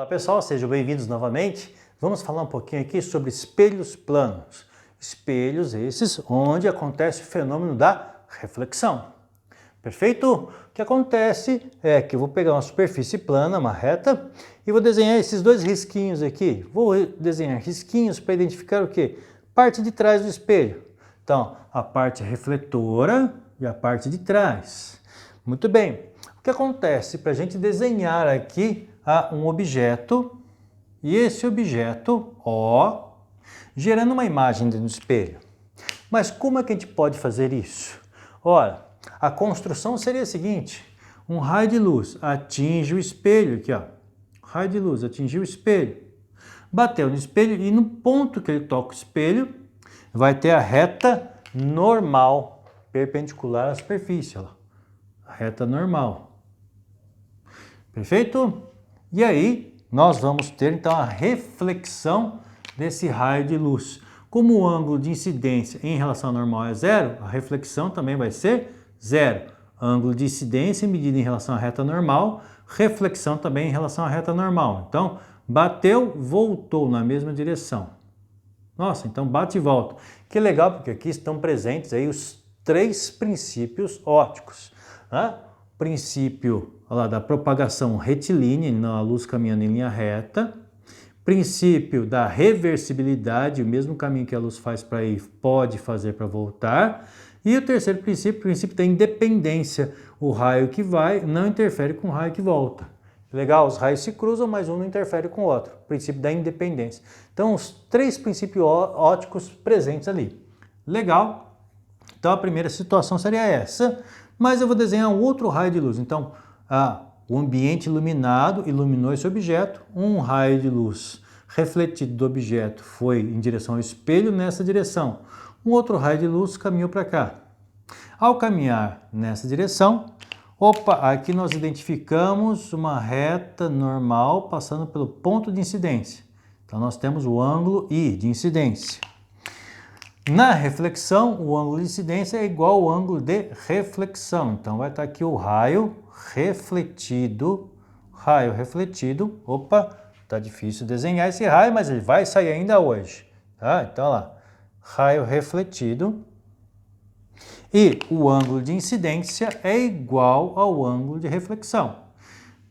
Olá pessoal, sejam bem-vindos novamente. Vamos falar um pouquinho aqui sobre espelhos planos. Espelhos esses onde acontece o fenômeno da reflexão. Perfeito? O que acontece é que eu vou pegar uma superfície plana, uma reta, e vou desenhar esses dois risquinhos aqui. Vou desenhar risquinhos para identificar o quê? Parte de trás do espelho. Então, a parte refletora e a parte de trás. Muito bem. O que acontece para a gente desenhar aqui um objeto, e esse objeto, ó, gerando uma imagem dentro do espelho. Mas como é que a gente pode fazer isso? Olha, a construção seria a seguinte: um raio de luz atinge o espelho, aqui ó, raio de luz atingiu o espelho, bateu no espelho e no ponto que ele toca o espelho, vai ter a reta normal, perpendicular à superfície, ó, a reta normal. Perfeito? E aí, nós vamos ter então a reflexão desse raio de luz. Como o ângulo de incidência em relação ao normal é zero, a reflexão também vai ser zero. Ângulo de incidência medido em relação à reta normal, reflexão também em relação à reta normal. Então, bateu, voltou na mesma direção. Nossa, então bate e volta. Que legal, porque aqui estão presentes aí os três princípios ópticos, né? Princípio lá, da propagação retilínea, a luz caminhando em linha reta. Princípio da reversibilidade, o mesmo caminho que a luz faz para ir, pode fazer para voltar. E o terceiro princípio, o princípio da independência. O raio que vai não interfere com o raio que volta. Legal, os raios se cruzam, mas um não interfere com o outro. Princípio da independência. Então, os três princípios ópticos presentes ali. Legal. Então, a primeira situação seria essa. Mas eu vou desenhar um outro raio de luz. Então, o ambiente iluminado iluminou esse objeto. Um raio de luz refletido do objeto foi em direção ao espelho nessa direção. Um outro raio de luz caminhou para cá. Ao caminhar nessa direção, aqui nós identificamos uma reta normal passando pelo ponto de incidência. Então, nós temos o ângulo I de incidência. Na reflexão, o ângulo de incidência é igual ao ângulo de reflexão. Então, vai estar aqui o raio refletido. Tá difícil desenhar esse raio, mas ele vai sair ainda hoje. Tá? Então, lá, raio refletido. E o ângulo de incidência é igual ao ângulo de reflexão.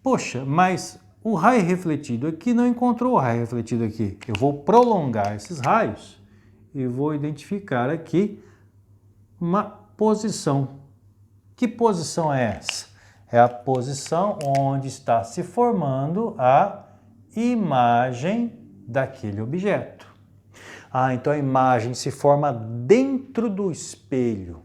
Poxa, mas o raio refletido aqui não encontrou o raio refletido aqui. Eu vou prolongar esses raios e vou identificar aqui uma posição. Que posição é essa? É a posição onde está se formando a imagem daquele objeto. Então a imagem se forma dentro do espelho.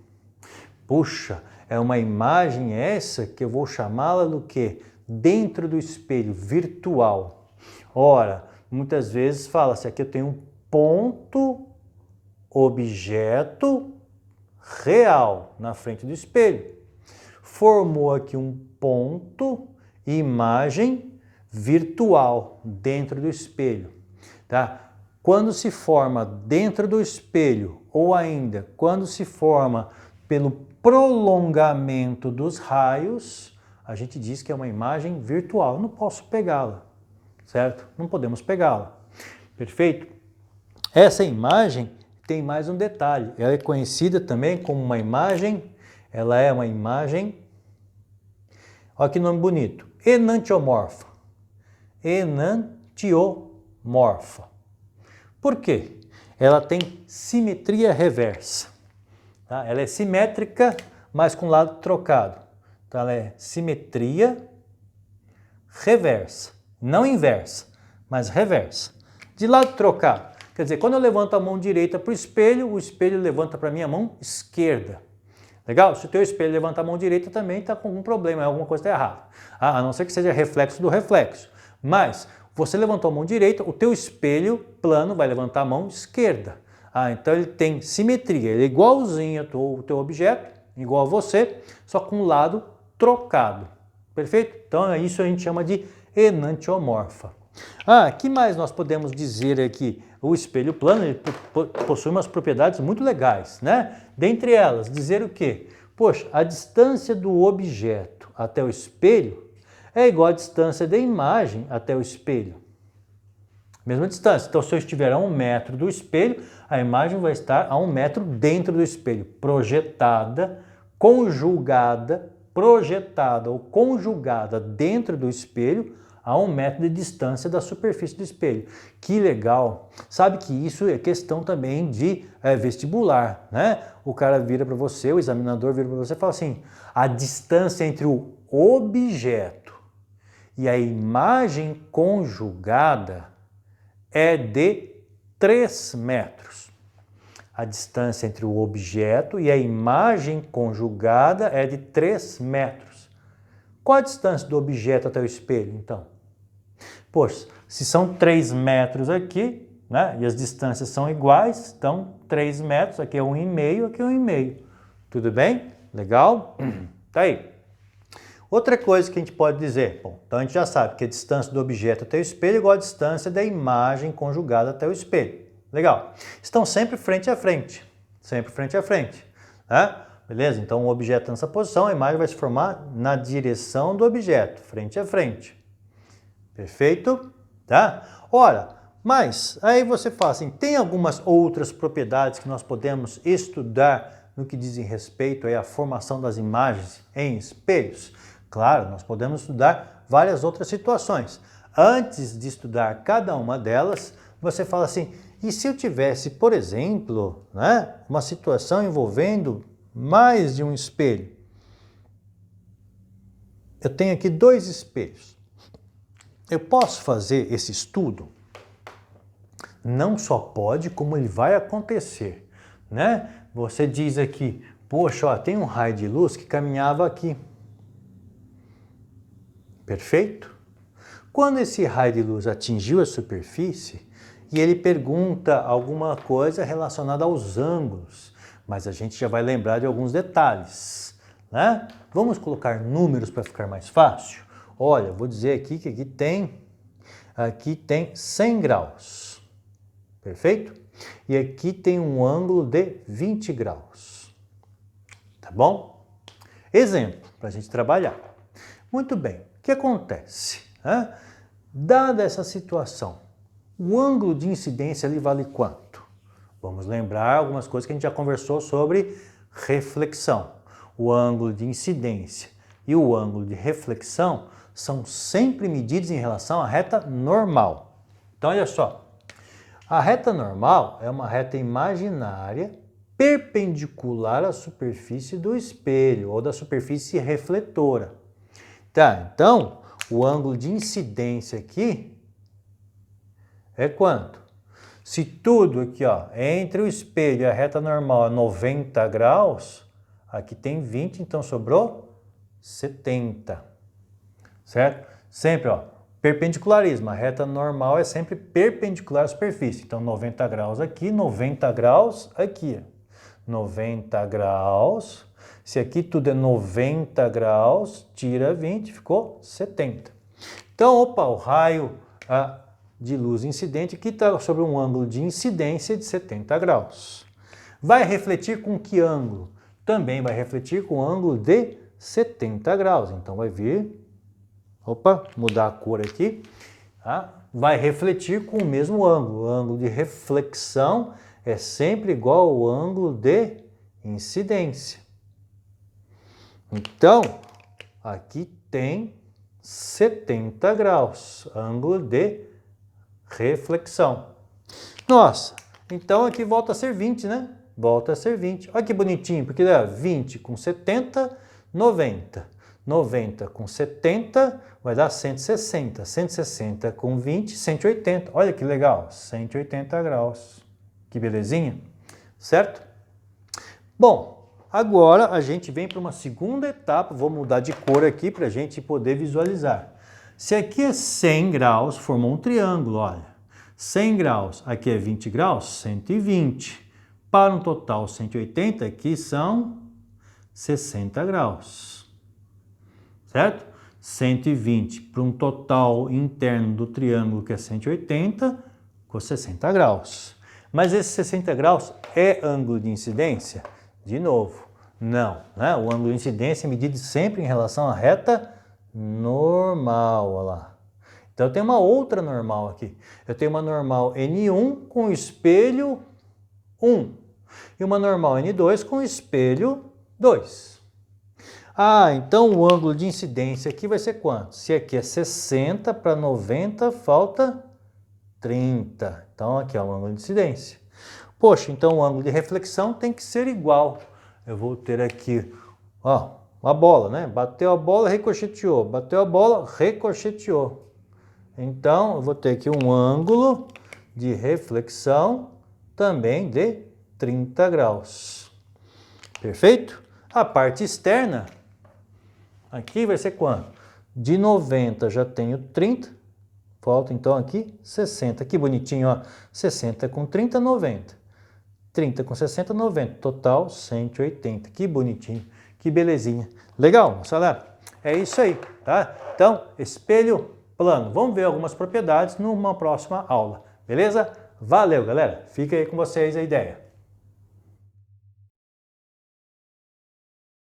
Puxa, é uma imagem essa que eu vou chamá-la do quê? Dentro do espelho, virtual. Ora, muitas vezes fala-se aqui eu tenho um ponto, objeto real na frente do espelho. Formou aqui um ponto, imagem virtual dentro do espelho. Tá? Quando se forma dentro do espelho, ou ainda quando se forma pelo prolongamento dos raios, a gente diz que é uma imagem virtual. Eu não posso pegá-la, certo? Não podemos pegá-la. Perfeito? Essa imagem tem mais um detalhe. Ela é conhecida também como uma imagem, ela é uma imagem, olha que nome bonito, enantiomorfa. Enantiomorfa. Por quê? Ela tem simetria reversa. Tá? Ela é simétrica, mas com lado trocado. Então, ela é simetria reversa. Não inversa, mas reversa. De lado trocado. Quer dizer, quando eu levanto a mão direita para o espelho levanta para a minha mão esquerda. Legal? Se o teu espelho levantar a mão direita, também está com algum problema, alguma coisa está errada. A não ser que seja reflexo do reflexo. Mas, você levantou a mão direita, o teu espelho plano vai levantar a mão esquerda. Então ele tem simetria, ele é igualzinho ao teu objeto, igual a você, só com o lado trocado. Perfeito? Então isso a gente chama de enantiomorfa. Que mais nós podemos dizer aqui? O espelho plano ele possui umas propriedades muito legais, né? Dentre elas, dizer o quê? Poxa, a distância do objeto até o espelho é igual à distância da imagem até o espelho. Mesma distância. Então, se eu estiver a 1 metro do espelho, a imagem vai estar a 1 metro dentro do espelho, projetada, projetada ou conjugada dentro do espelho a 1 metro de distância da superfície do espelho. Que legal! Sabe que isso é questão também de vestibular, né? O cara vira para você, o examinador vira para você e fala assim, a distância entre o objeto e a imagem conjugada é de 3 metros. A distância entre o objeto e a imagem conjugada é de 3 metros. Qual a distância do objeto até o espelho, então? Poxa, se são 3 metros aqui, né, e as distâncias são iguais, então 3 metros, aqui é 1,5, aqui é 1,5. Tudo bem? Legal? Tá aí. Outra coisa que a gente pode dizer, bom, então a gente já sabe que a distância do objeto até o espelho é igual à distância da imagem conjugada até o espelho. Legal. Estão sempre frente a frente. Sempre frente a frente. Né? Beleza? Então o objeto nessa posição, a imagem vai se formar na direção do objeto, frente a frente. Perfeito? Tá? Ora, mas aí você fala assim, tem algumas outras propriedades que nós podemos estudar no que diz respeito aí à formação das imagens em espelhos? Claro, nós podemos estudar várias outras situações. Antes de estudar cada uma delas, você fala assim, e se eu tivesse, por exemplo, né, uma situação envolvendo mais de um espelho? Eu tenho aqui 2 espelhos. Eu posso fazer esse estudo? Não só pode, como ele vai acontecer, né? Você diz aqui, poxa, ó, tem um raio de luz que caminhava aqui. Perfeito? Quando esse raio de luz atingiu a superfície, e ele pergunta alguma coisa relacionada aos ângulos, mas a gente já vai lembrar de alguns detalhes, né? Vamos colocar números para ficar mais fácil? Olha, vou dizer aqui que aqui tem 100 graus, perfeito? E aqui tem um ângulo de 20 graus, tá bom? Exemplo, para a gente trabalhar. Muito bem, o que acontece? Dada essa situação, o ângulo de incidência ali vale quanto? Vamos lembrar algumas coisas que a gente já conversou sobre reflexão. O ângulo de incidência e o ângulo de reflexão são sempre medidos em relação à reta normal. Então, olha só. A reta normal é uma reta imaginária perpendicular à superfície do espelho ou da superfície refletora. Tá, então, o ângulo de incidência aqui é quanto? Se tudo aqui, ó, entre o espelho e a reta normal é 90 graus, aqui tem 20, então sobrou 70. Certo? Sempre, ó, perpendicularismo. A reta normal é sempre perpendicular à superfície. Então, 90 graus aqui, 90 graus aqui. 90 graus. Se aqui tudo é 90 graus, tira 20, ficou 70. Então, opa, o raio de luz incidente aqui está sobre um ângulo de incidência de 70 graus. Vai refletir com que ângulo? Também vai refletir com ângulo de 70 graus. Então, vai vir... Opa, mudar a cor aqui. Tá? Vai refletir com o mesmo ângulo. O ângulo de reflexão é sempre igual ao ângulo de incidência. Então, aqui tem 70 graus, ângulo de reflexão. Nossa, então aqui volta a ser 20, né? Volta a ser 20. Olha que bonitinho, porque dá 20 com 70, 90. 90 com 70 vai dar 160. 160 com 20, 180. Olha que legal, 180 graus. Que belezinha, certo? Bom, agora a gente vem para uma segunda etapa. Vou mudar de cor aqui para a gente poder visualizar. Se aqui é 100 graus, formou um triângulo, olha. 100 graus, aqui é 20 graus, 120. Para um total 180, aqui são 60 graus. Certo? 120 para um total interno do triângulo que é 180, com 60 graus. Mas esse 60 graus é ângulo de incidência? De novo, não, né? O ângulo de incidência é medido sempre em relação à reta normal, olha lá. Então eu tenho uma outra normal aqui. Eu tenho uma normal N1 com espelho 1 e uma normal N2 com espelho 2. Ah, então o ângulo de incidência aqui vai ser quanto? Se aqui é 60 para 90, falta 30. Então aqui é o ângulo de incidência. Poxa, então o ângulo de reflexão tem que ser igual. Eu vou ter aqui, ó, a bola, né? Bateu a bola, ricocheteou. Bateu a bola, ricocheteou. Então, eu vou ter aqui um ângulo de reflexão também de 30 graus. Perfeito? A parte externa, aqui vai ser quanto? De 90 já tenho 30, falta então aqui 60. Que bonitinho, ó. 60 com 30, 90. 30 com 60, 90. Total 180. Que bonitinho, que belezinha. Legal, moçada? É isso aí, tá? Então, espelho plano. Vamos ver algumas propriedades numa próxima aula, beleza? Valeu, galera. Fica aí com vocês a ideia.